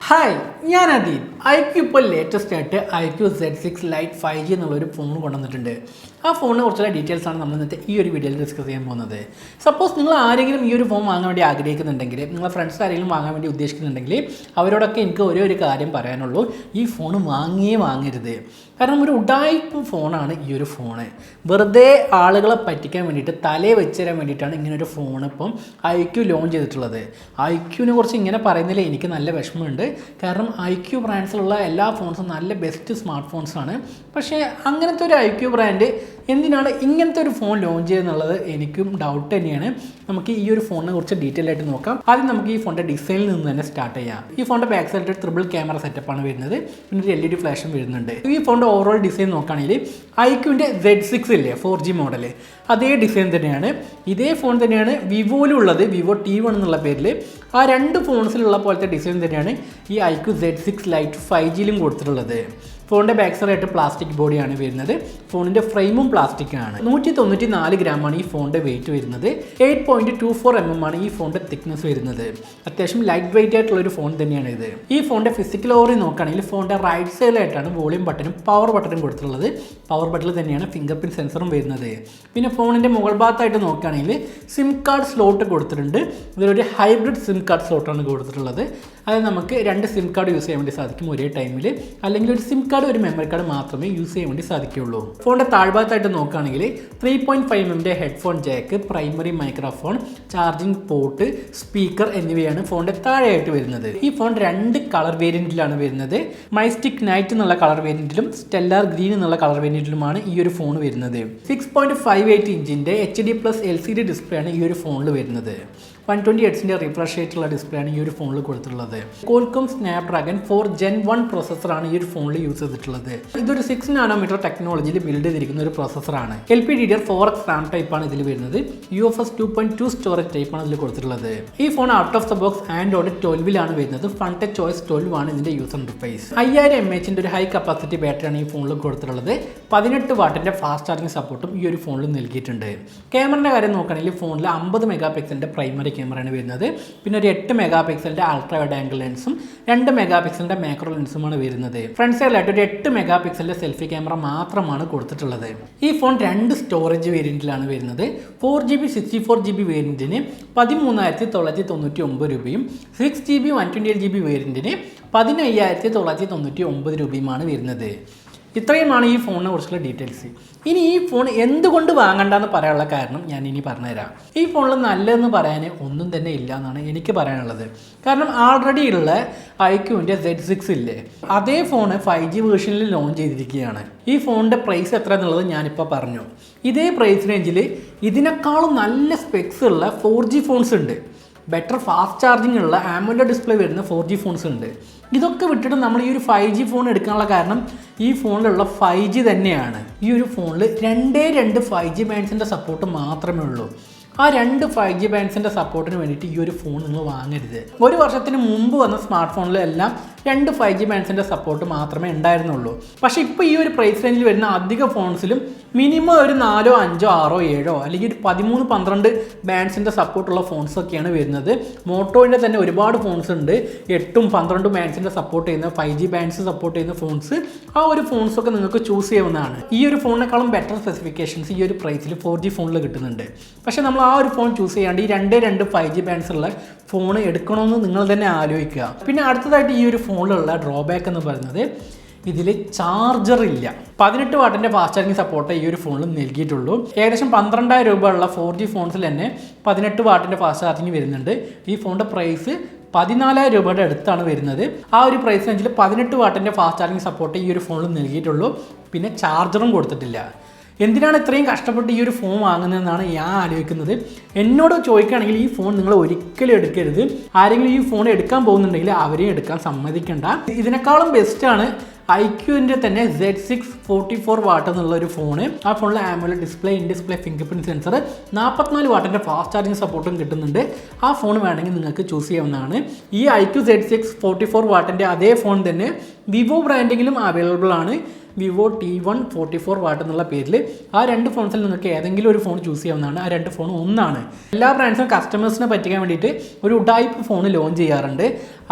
Hi, ഞാൻ Adeeb. iQOO ഇപ്പോൾ latest ആയിട്ട് iQOO Z6 ലൈറ്റ് 5G എന്നുള്ളൊരു ഫോൺ കൊണ്ടുവന്നിട്ടുണ്ട്. ആ ഫോണിനെ കുറിച്ചുള്ള ഡീറ്റെയിൽസ് ആണ് നമ്മൾ ഇന്നത്തെ ഈ ഒരു വീഡിയോയിൽ ഡിസ്കസ് ചെയ്യാൻ പോകുന്നത്. സപ്പോസ് നിങ്ങൾ ആരെങ്കിലും ഈ ഒരു ഫോൺ വാങ്ങാൻ വേണ്ടി ആഗ്രഹിക്കുന്നുണ്ടെങ്കിൽ, നിങ്ങളെ ഫ്രണ്ട്സ് ആരെങ്കിലും വാങ്ങാൻ വേണ്ടി ഉദ്ദേശിക്കുന്നുണ്ടെങ്കിൽ അവരോടൊക്കെ എനിക്ക് ഒരു കാര്യം പറയാനുള്ളൂ: ഈ ഫോൺ വാങ്ങരുത്. കാരണം ഒരു ഉഡായിപ്പ് ഫോണാണ് ഈ ഒരു ഫോണ്. വെറുതെ ആളുകളെ പറ്റിക്കാൻ വേണ്ടിയിട്ട്, തലയെ വെച്ച് തരാൻ വേണ്ടിയിട്ടാണ് ഇങ്ങനൊരു ഫോൺ ഇപ്പം iQOO ലോഞ്ച് ചെയ്തിട്ടുള്ളത്. iQOOനെ കുറിച്ച് ഇങ്ങനെ പറയുന്നതിൽ എനിക്ക് നല്ല വിഷമമുണ്ട്. കാരണം iQOO ബ്രാൻഡ്സിലുള്ള എല്ലാ ഫോൺസും നല്ല ബെസ്റ്റ് സ്മാർട്ട് ഫോൺസാണ്. പക്ഷേ അങ്ങനത്തെ ഒരു iQOO ബ്രാൻഡ് എന്തിനാണ് ഇങ്ങനത്തെ ഒരു ഫോൺ ലോഞ്ച് ചെയ്യുന്നുള്ളത് എനിക്കും ഡൗട്ട് തന്നെയാണ്. നമുക്ക് ഈ ഒരു ഫോണിനെ കുറിച്ച് ഡീറ്റെയിൽ ആയിട്ട് നോക്കാം. ആദ്യം നമുക്ക് ഈ ഫോണിൻ്റെ ഡിസൈനിൽ നിന്ന് തന്നെ സ്റ്റാർട്ട് ചെയ്യാം. ഈ ഫോണിൻ്റെ ബാക്ക് സൈഡിൽ ട്രിപ്പിൾ ക്യാമറ സെറ്റപ്പാണ് വരുന്നത്. പിന്നെ ഒരു LED ഫ്ലാഷും വരുന്നുണ്ട്. ഈ ഫോണിൻ്റെ ഓവറോൾ ഡിസൈൻ നോക്കുകയാണെങ്കിൽ iQOOൻ്റെ Z6 ഇല്ലേ 4G മോഡൽ, അതേ ഡിസൈൻ തന്നെയാണ്. ഇതേ ഫോൺ തന്നെയാണ് വിവോയിലുള്ളത്, വിവോ T1 എന്നുള്ള പേരിൽ. ആ രണ്ട് ഫോൺസിലുള്ള പോലത്തെ ഡിസൈൻ തന്നെയാണ് ഈ iQOO Z6 ലൈറ്റ് 5Gയിലും കൊടുത്തിട്ടുള്ളത്. ഫോണിൻ്റെ ബാക്ക് സൈഡായിട്ട് പ്ലാസ്റ്റിക് ബോഡിയാണ് വരുന്നത്. ഫോണിൻ്റെ ഫ്രെയിമും പ്ലാസ്റ്റിക് ആണ്. 194 ഗ്രാമാണ് ഈ ഫോണിൻ്റെ വെയിറ്റ് വരുന്നത്. 8.24 mm ആണ് ഈ ഫോണിൻ്റെ തിക്നെസ് വരുന്നത്. അത്യാവശ്യം ലൈറ്റ് വെയിറ്റ് ആയിട്ടുള്ള ഒരു ഫോൺ തന്നെയാണ് ഇത്. ഈ ഫോണിൻ്റെ ഫിസിക്കൽ ഓവറി നോക്കുകയാണെങ്കിൽ ഫോണിൻ്റെ റൈറ്റ് സൈഡിലായിട്ടാണ് വോളിയം ബട്ടനും പവർ ബട്ടനും കൊടുത്തിട്ടുള്ളത്. പവർ ബട്ടണിൽ തന്നെയാണ് ഫിംഗർ പ്രിൻറ്റ് സെൻസറും വരുന്നത്. പിന്നെ ഫോണിൻ്റെ മുകൾ ഭാഗത്തായിട്ട് നോക്കുകയാണെങ്കിൽ സിം കാർഡ് സ്ലോട്ട് കൊടുത്തിട്ടുണ്ട്. ഇതിലൊരു ഹൈബ്രിഡ് സിം കാർഡ് സ്ലോട്ടാണ് കൊടുത്തിട്ടുള്ളത്. അത് നമുക്ക് രണ്ട് സിം കാർഡ് യൂസ് ചെയ്യാൻ വേണ്ടി സാധിക്കും ഒരേ ടൈമിൽ. അല്ലെങ്കിൽ ഒരു സിം കാർഡ് ഒരു മെമ്മറി കാർഡ് മാത്രമേ യൂസ് ചെയ്യാൻ വേണ്ടി സാധിക്കുകയുള്ളൂ. ഫോണിൻ്റെ താഴ്ഭാഗത്തായിട്ട് നോക്കുകയാണെങ്കിൽ 3.5 mm headphone Jack, primary microphone, charging port, speaker എന്നിവയാണ് ഫോണിൻ്റെ താഴെയായിട്ട് വരുന്നത്. ഈ ഫോൺ രണ്ട് കളർ വേരിയൻറ്റിലാണ് വരുന്നത്. മൈസ്റ്റിക് നൈറ്റ് എന്നുള്ള കളർ വേരിയൻറ്റിലും സ്റ്റെല്ലാർ ഗ്രീൻ എന്നുള്ള കളർ വേരിയൻറ്റിലുമാണ് ഈ ഒരു ഫോൺ വരുന്നത്. 6.58 ഇഞ്ചിൻ്റെ HD+ LCD ഡിസ്പ്ലേ ആണ് ഈ ഒരു ഫോണിൽ വരുന്നത്. 120 Hz റിഫ്രഷ് റേറ്റുള്ള ഡിസ്പ്ലേ ആണ് ഈ ഒരു ഫോണിൽ കൊടുത്തിട്ടുള്ളത്. Qualcomm Snapdragon 4 Gen 1 പ്രോസസ്സറാണ് ഈ ഒരു ഫോണിൽ യൂസ് ചെയ്തിട്ടുള്ളത്. ഇതൊരു 6 nm ടെക്നോളജിയിൽ ബിൽഡ് ചെയ്തിരിക്കുന്ന ഒരു പ്രോസസ്സറാണ്. LPDDR4X റാം ടൈപ്പാണ് ഇതിൽ വരുന്നത്. UFS 2.2 സ്റ്റോറേജ് ടൈപ്പാണ് ഇതിൽ കൊടുത്തിട്ടുള്ളത്. ഈ phone out of the box Android 12ലാണ് വരുന്നത്. ഫൺ ടച്ച് OS 12 ആണ് ഇതിൻ്റെ യൂസർ ഇന്റർഫേസ്. 5000 mAh ഒരു ഹൈ കപ്പാസിറ്റി ബാറ്ററിയാണ് ഈ ഫോണിൽ കൊടുത്തിട്ടുള്ളത്. 18 വാട്ടിൻ്റെ ഫാസ്റ്റ് ചാർജിങ് സപ്പോർട്ടും ഈ ഒരു ഫോണിൽ നൽകിയിട്ടുണ്ട്. ക്യാമറയുടെ കാര്യം നോക്കുകയാണെങ്കിൽ ഫോണിൽ 50 MP പ്രൈമറി ക്യാമറയാണ് വരുന്നത്. പിന്നെ ഒരു 8 MP അൾട്രാ വൈഡ് ആംഗിൾ ലെൻസും 2 MP മാക്രോ ലെൻസുമാണ് വരുന്നത്. ഫ്രണ്ട് സൈഡിലായിട്ട് ഒരു 8 MP സെൽഫി ക്യാമറ മാത്രമാണ് കൊടുത്തിട്ടുള്ളത്. ഈ ഫോൺ രണ്ട് സ്റ്റോറേജ് വേരിയന്റിലാണ് വരുന്നത്. 4GB 64GB വേരിയന്റിന് 13,999 രൂപയും 6GB 128GB വേരിയന്റിന് 15,999 രൂപയുമാണ് വരുന്നത്. ഇത്രയുമാണ് ഈ ഫോണിനെ കുറിച്ചുള്ള ഡീറ്റെയിൽസ്. ഇനി ഈ ഫോൺ എന്തുകൊണ്ട് വാങ്ങണ്ടെന്ന് പറയാനുള്ള കാരണം ഞാൻ ഇനി പറഞ്ഞുതരാം. ഈ ഫോണിൽ നല്ലതെന്ന് പറയാൻ ഒന്നും തന്നെ ഇല്ല എന്നാണ് എനിക്ക് പറയാനുള്ളത്. കാരണം ആൾറെഡി ഉള്ള iQOOൻ്റെ Z6 ഇല്ലേ, അതേ ഫോണ് 5G വേർഷനിൽ ലോഞ്ച് ചെയ്തിരിക്കുകയാണ്. ഈ ഫോണിൻ്റെ പ്രൈസ് എത്ര എന്നുള്ളത് ഞാനിപ്പോൾ പറഞ്ഞു. ഇതേ പ്രൈസ് റേഞ്ചിൽ ഇതിനേക്കാളും നല്ല സ്പെക്സ് ഉള്ള 4G ഫോൺസ് ഉണ്ട്. ബെറ്റർ ഫാസ്റ്റ് ചാർജിങ് ഉള്ള AMOLED ഡിസ്പ്ലേ വരുന്ന 4G ഫോൺസ് ഉണ്ട്. ഇതൊക്കെ വിട്ടിട്ട് നമ്മൾ ഈ ഒരു 5G ഫോൺ എടുക്കാനുള്ള കാരണം ഈ ഫോണിലുള്ള 5G തന്നെയാണ്. ഈ ഒരു ഫോണിൽ രണ്ട് 5G ബാൻഡ്സിൻ്റെ സപ്പോർട്ട് മാത്രമേ ഉള്ളൂ. ആ രണ്ട് 5G ബാൻഡ്സിൻ്റെ സപ്പോർട്ടിന് വേണ്ടിയിട്ട് ഈ ഒരു ഫോൺ നിങ്ങൾ വാങ്ങരുത്. ഒരു വർഷത്തിന് മുമ്പ് വന്ന സ്മാർട്ട് ഫോണിലെല്ലാം രണ്ട് 5G ബാൻഡ്സിൻ്റെ സപ്പോർട്ട് മാത്രമേ ഉണ്ടായിരുന്നുള്ളൂ. പക്ഷേ ഇപ്പോൾ ഈ ഒരു പ്രൈസ് റേഞ്ചിൽ വരുന്ന അധിക ഫോൺസിലും മിനിമം ഒരു 4, 5, 6, 7 അല്ലെങ്കിൽ ഒരു 13, 12 ബാൻഡ്സിൻ്റെ സപ്പോർട്ടുള്ള ഫോൺസൊക്കെയാണ് വരുന്നത്. മോട്ടോയുടെ തന്നെ ഒരുപാട് ഫോൺസ് ഉണ്ട് 8, 12 ബാൻഡ്സിൻ്റെ സപ്പോർട്ട് ചെയ്യുന്ന 5G ബാൻഡ്സ് സപ്പോർട്ട് ചെയ്യുന്ന ഫോൺസ്. ആ ഒരു ഫോൺസൊക്കെ നിങ്ങൾക്ക് ചൂസ് ചെയ്യാവുന്നതാണ്. ഈ ഒരു ഫോണിനേക്കാളും ബെറ്റർ സ്പെസിഫിക്കേഷൻസ് ഈ ഒരു പ്രൈസിൽ 4G ഫോണിൽ കിട്ടുന്നുണ്ട്. പക്ഷേ നമ്മൾ ആ ഒരു ഫോൺ ചൂസ് ചെയ്യാണ്ട് ഈ രണ്ട് 5G ബാൻഡ്സ് ഉള്ള ഫോൺ എടുക്കണമെന്ന് നിങ്ങൾ തന്നെ ആലോചിക്കുക. പിന്നെ അടുത്തതായിട്ട് ഈ ഒരു ഫോണിലുള്ള ഡ്രോബാക്ക് എന്ന് പറയുന്നത് ഇതിൽ ചാർജർ ഇല്ല. 18 വാട്ടിൻ്റെ ഫാസ്റ്റ് ചാർജിങ് സപ്പോർട്ട് ഈ ഒരു ഫോണിൽ നൽകിയിട്ടുള്ളൂ. ഏകദേശം 12,000 രൂപ ഉള്ള 4G ഫോൺസിൽ തന്നെ 18 വാട്ടിൻ്റെ ഫാസ്റ്റ് ചാർജിങ് വരുന്നുണ്ട്. ഈ ഫോണിൻ്റെ പ്രൈസ് 14,000 രൂപയുടെ അടുത്താണ് വരുന്നത്. ആ ഒരു പ്രൈസ് റേഞ്ചിൽ 18 വാട്ടിൻ്റെ ഫാസ്റ്റ് ചാർജിങ് സപ്പോർട്ട് ഈ ഒരു ഫോണിൽ നൽകിയിട്ടുള്ളൂ. പിന്നെ ചാർജറും കൊടുത്തിട്ടില്ല. എന്തിനാണ് ഇത്രയും കഷ്ടപ്പെട്ട് ഈ ഒരു ഫോൺ വാങ്ങുന്നതെന്നാണ് ഞാൻ ആലോചിക്കുന്നത്. എന്നോട് ചോദിക്കുകയാണെങ്കിൽ ഈ ഫോൺ നിങ്ങൾ ഒരിക്കലും എടുക്കരുത്. ആരെങ്കിലും ഈ ഫോൺ എടുക്കാൻ പോകുന്നുണ്ടെങ്കിൽ അവരെയും എടുക്കാൻ സമ്മതിക്കേണ്ട. ഇതിനേക്കാളും ബെസ്റ്റാണ് iQOOൻ്റെ തന്നെ Z6 44 വാട്ട് എന്നുള്ള ഒരു ഫോണ്. ആ ഫോണിൽ AMOLED display, in display fingerprint sensor, 44 വാട്ടിൻ്റെ ഫാസ്റ്റ് ചാർജിങ് സപ്പോർട്ടും കിട്ടുന്നുണ്ട്. ആ ഫോൺ വേണമെങ്കിൽ നിങ്ങൾക്ക് ചൂസ് ചെയ്യാവുന്നതാണ്. ഈ iQOO Z6 44 വാട്ടിൻ്റെ അതേ ഫോൺ തന്നെ വിവോ ബ്രാൻഡിങ്ങിലും അവൈലബിൾ ആണ്. വിവോ T1 44 വാട്ട് എന്നുള്ള പേരിൽ ആ രണ്ട് ഫോൺസിൽ നിങ്ങൾക്ക് ഏതെങ്കിലും ഒരു ഫോൺ ചൂസ് ചെയ്യാവുന്നതാണ്. ആ രണ്ട് ഫോൺ ഒന്നാണ്. എല്ലാ ബ്രാൻഡ്സും കസ്റ്റമേഴ്സിനെ പറ്റിക്കാൻ വേണ്ടിയിട്ട് ഒരു ഉഡായിപ്പ് ഫോൺ ലോഞ്ച് ചെയ്യാറുണ്ട്.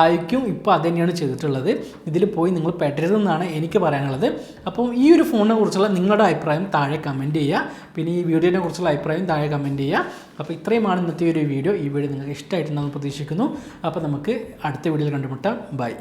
iQOO ഇപ്പോൾ അത് തന്നെയാണ് ചെയ്തിട്ടുള്ളത്. ഇതിൽ പോയി നിങ്ങൾ പെടരുതെന്നാണ് എനിക്ക് പറയാനുള്ളത്. അപ്പം ഈ ഒരു ഫോണിനെ കുറിച്ചുള്ള നിങ്ങളുടെ അഭിപ്രായം താഴെ കമൻറ്റ് ചെയ്യുക. പിന്നെ ഈ വീഡിയോനെ കുറിച്ചുള്ള അഭിപ്രായം താഴെ കമൻറ്റ് ചെയ്യുക. അപ്പോൾ ഇത്രയുമാണ് ഇന്നത്തെ ഒരു വീഡിയോ. ഈ വീഡിയോ നിങ്ങൾക്ക് ഇഷ്ടമായിട്ടുണ്ടെന്ന് പ്രതീക്ഷിക്കുന്നു. അപ്പോൾ നമുക്ക് അടുത്ത വീഡിയോയിൽ കണ്ടുമുട്ടാം. ബൈ.